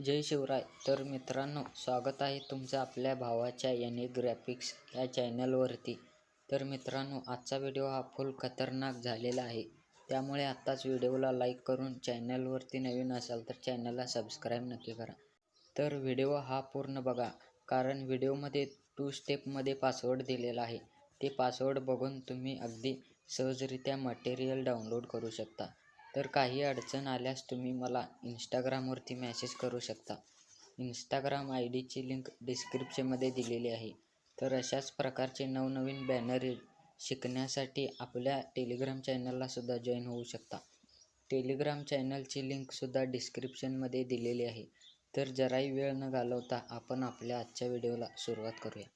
जय शिवराय. तर मित्रांनो, स्वागत आहे तुमचं आपल्या भावाच्या याने ग्राफिक्स या चॅनलवरती. तर मित्रांनो, आजचा व्हिडिओ हा फुल खतरनाक झालेला आहे, त्यामुळे आत्ताच व्हिडिओला लाईक करून चॅनलवरती नवीन असाल तर चॅनलला सबस्क्राईब नक्की करा. तर व्हिडिओ हा पूर्ण बघा, कारण व्हिडिओमध्ये 2 स्टेपमध्ये पासवर्ड दिलेला आहे. ते पासवर्ड बघून तुम्ही अगदी सहजरित्या मटेरियल डाउनलोड करू शकता. तर काही अडचण आल्यास तुम्ही मला इंस्टाग्रामवरती मेसेज करू शकता. इंस्टाग्राम IDची लिंक डिस्क्रिप्शनमध्ये दिलेली आहे. तर अशाच प्रकारचे नवनवीन बॅनर शिकण्यासाठी आपल्या टेलिग्राम चॅनलला सुद्धा जॉईन होऊ शकता. टेलिग्राम चॅनलची लिंकसुद्धा डिस्क्रिप्शनमध्ये दिलेली आहे. तर जराही वेळ न घालवता आपण आपल्या आजच्या व्हिडिओला सुरुवात करूया.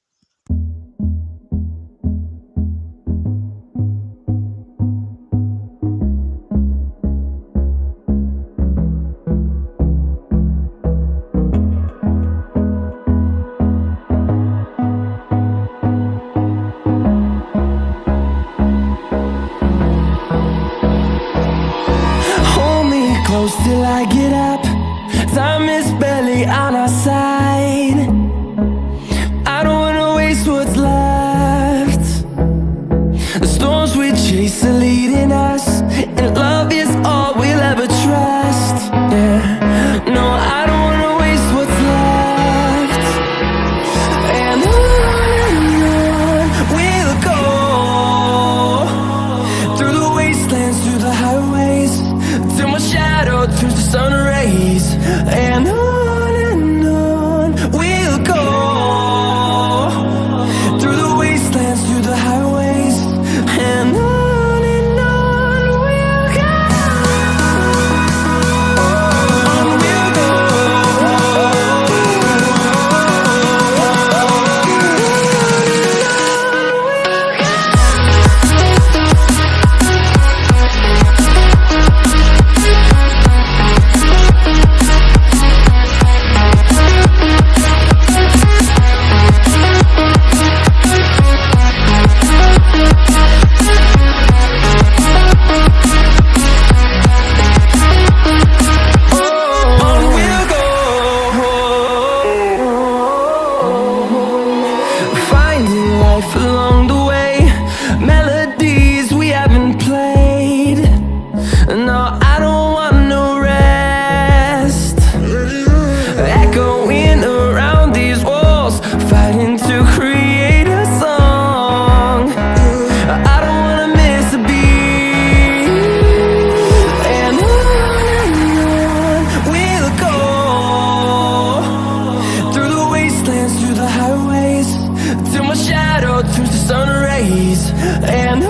Close till I get up. Time is barely on our side. I don't wanna waste what's left. The storms we chase are leading us, and love is all we'll ever trust. Yeah, no, I don't wanna waste what's left. And on we'll go, through the wastelands, through the highways, till my shadow turns to sun rays. And on we'll go, through the wastelands, through the highways. And on we'll go, on we'll go. Along the way, melodies we haven't played. No, I don't want no rest. Echoing around these walls, fighting to create a song. I don't wanna miss a beat. And on we'll go, through the wastelands, through the highways, till my shadow turns to sun rays. And